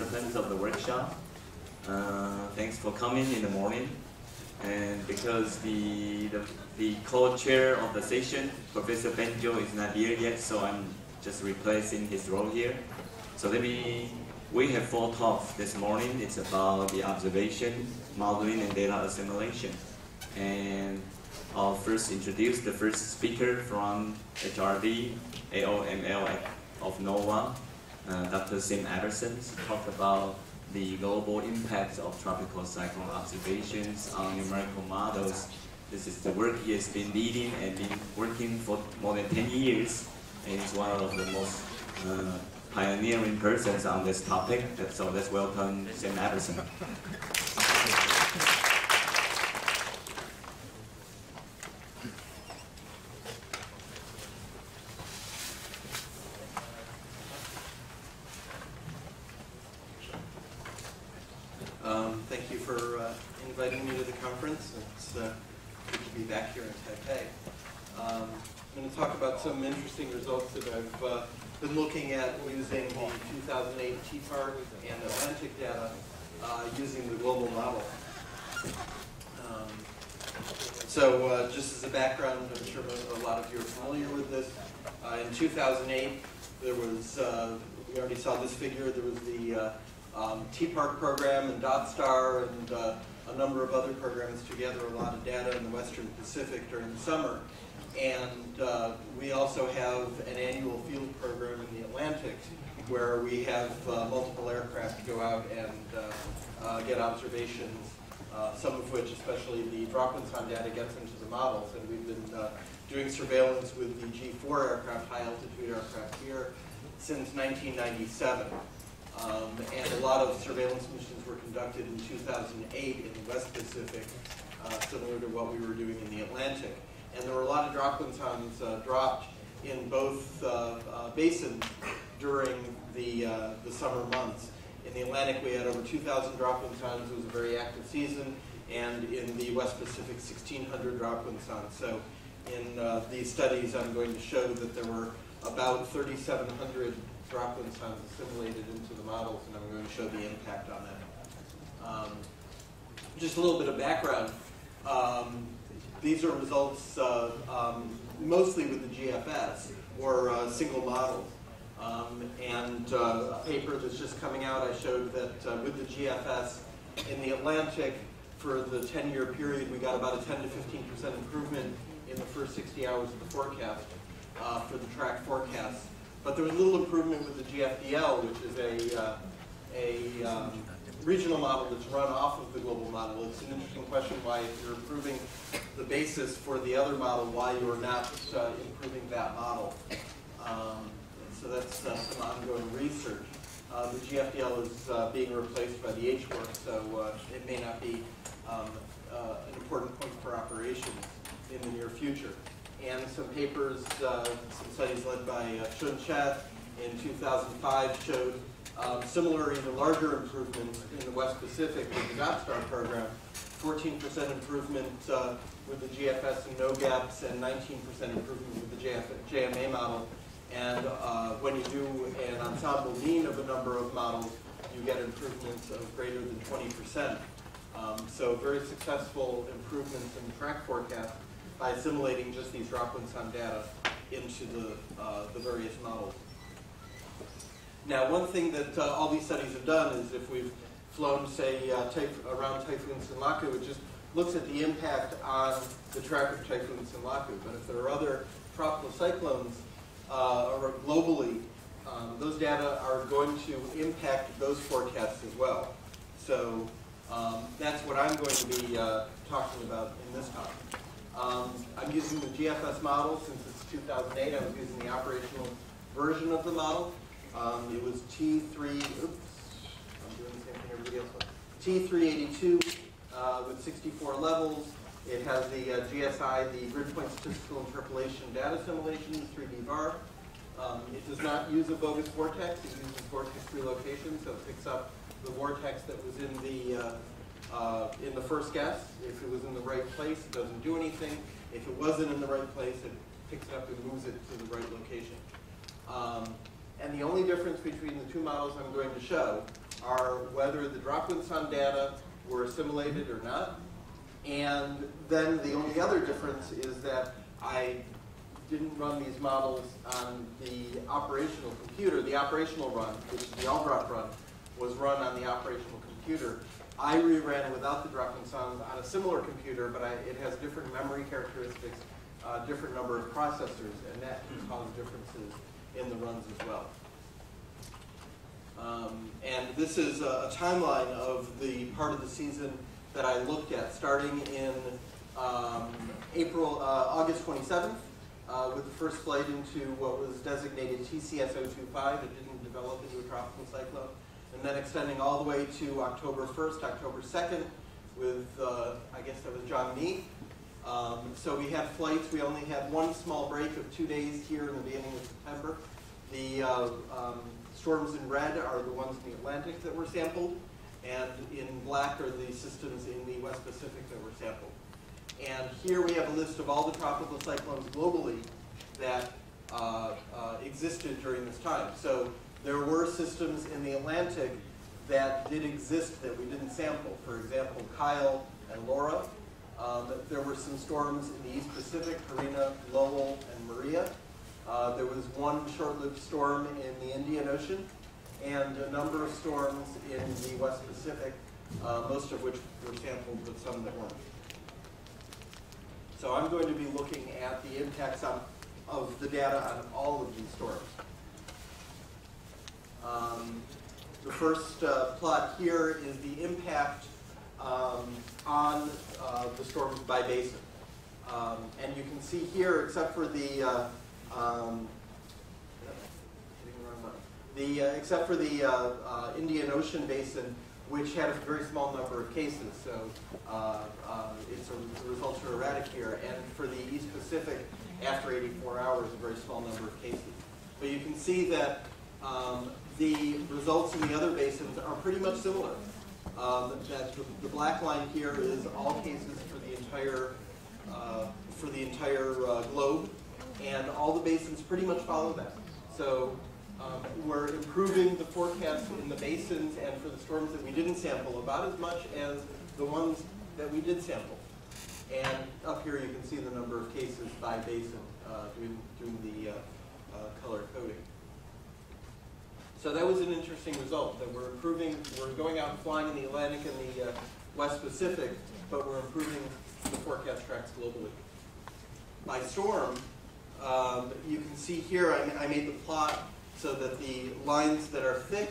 participants of the workshop. Thanks for coming in the morning. And because the co-chair of the session, Professor Benjo, is not here yet, so I'm just replacing his role here. So we have 4 talks this morning. It's about the observation, modeling, and data assimilation. And I'll first introduce the first speaker from HRD, AOML of NOAA, Dr. Sim ABERSON, to talk about the global impact of tropical cyclone observations on numerical models. This is the work he has been leading and been working for more than 10 years, and he's one of the most pioneering persons on this topic. So let's welcome Sim ABERSON. Thank you for inviting me to the conference. It's good to be back here in Taipei. I'm going to talk about some interesting results that I've been looking at using the 2008 TPARC and Atlantic data using the global model. So just as a background, I'm sure a lot of you are familiar with this. In 2008, there was, we already saw this figure, there was the TPARC program and DotStar and a number of other programs to gather a lot of data in the Western Pacific during the summer. And we also have an annual field program in the Atlantic where we have multiple aircraft go out and get observations, some of which, especially the drop-in-time data, gets into the models. And we've been doing surveillance with the G4 aircraft, high-altitude aircraft here, since 1997. And a lot of surveillance missions were conducted in 2008 in the West Pacific, similar to what we were doing in the Atlantic. And there were a lot of drop-in-tons dropped in both basins during the summer months. In the Atlantic, we had over 2,000 drop-in-tons. It was a very active season. And in the West Pacific, 1,600 drop-in-tons. So in these studies, I'm going to show that there were about 3,700 drop-in-tons assimilated into the models, and I'm going to show the impact on that. Just a little bit of background. These are results mostly with the GFS, or single models. And a paper that's just coming out, I showed that with the GFS in the Atlantic, for the 10-year period, we got about a 10 to 15% improvement in the first 60 hours of the forecast for the track forecast. But there was little improvement with the GFDL, which is a regional model that's run off of the global model. It's an interesting question why, if you're improving the basis for the other model, why you are not improving that model. So that's some ongoing research. The GFDL is being replaced by the H-work, so it may not be an important point for operations in the near future. And some papers, some studies led by Chun Chet in 2005 showed similar, even larger improvements in the West Pacific with the DotStar program. 14% improvement with the GFS and no gaps, and 19% improvement with the JMA model. And when you do an ensemble mean of a number of models, you get improvements of greater than 20%. So very successful improvements in the track forecast by assimilating just these drop-in-time data into the various models. Now, one thing that all these studies have done is if we've flown, say, around Typhoon Sinlaku, it just looks at the impact on the track of Typhoon Sinlaku. But if there are other tropical cyclones or globally, those data are going to impact those forecasts as well. So that's what I'm going to be talking about in this talk. I'm using the GFS model since it's 2008. I was using the operational version of the model. It was T3, oops, I'm doing the same thing everybody else was. T382 with 64 levels. It has the GSI, the grid point statistical interpolation data assimilation, 3D VAR. It does not use a bogus vortex. It uses vortex relocation, so it picks up the vortex that was in the first guess. If it was in the right place, it doesn't do anything. If it wasn't in the right place, it picks it up and moves it to the right location. And the only difference between the two models I'm going to show are whether the dropwind sun data were assimilated or not. And then the only other difference is that I didn't run these models on the operational computer. The operational run, which is the all-drop run, was run on the operational computer. I reran without the dropwind sun on a similar computer, but it has different memory characteristics, different number of processors, and that can cause differences in the runs as well. And this is a timeline of the part of the season that I looked at, starting in August 27th, with the first flight into what was designated TCS-025. It didn't develop into a tropical cyclone. And then extending all the way to October 1st, October 2nd, with, I guess that was John Mee. So we had flights. We only had one small break of 2 days here in the beginning of September. The storms in red are the ones in the Atlantic that were sampled, and in black are the systems in the West Pacific that were sampled. And here we have a list of all the tropical cyclones globally that existed during this time. So there were systems in the Atlantic that did exist that we didn't sample. For example, Kyle and Laura. There were some storms in the East Pacific, Karina, Lowell, and Maria. There was one short-lived storm in the Indian Ocean, and a number of storms in the West Pacific, most of which were sampled, but some that weren't. So I'm going to be looking at the impacts of the data on all of these storms. The first plot here is the impact on the storms by basin. And you can see here, except for the Indian Ocean basin, which had a very small number of cases, so the results are erratic here. And for the East Pacific, after 84 hours, a very small number of cases. But you can see that the results in the other basins are pretty much similar. That the black line here is all cases for the entire globe, and all the basins pretty much follow that. So we're improving the forecast in the basins and for the storms that we didn't sample about as much as the ones that we did sample. And up here you can see the number of cases by basin doing the color coding. So that was an interesting result, that we're improving, we're going out and flying in the Atlantic and the West Pacific, but we're improving the forecast tracks globally. By storm, you can see here I made the plot so that the lines that are thick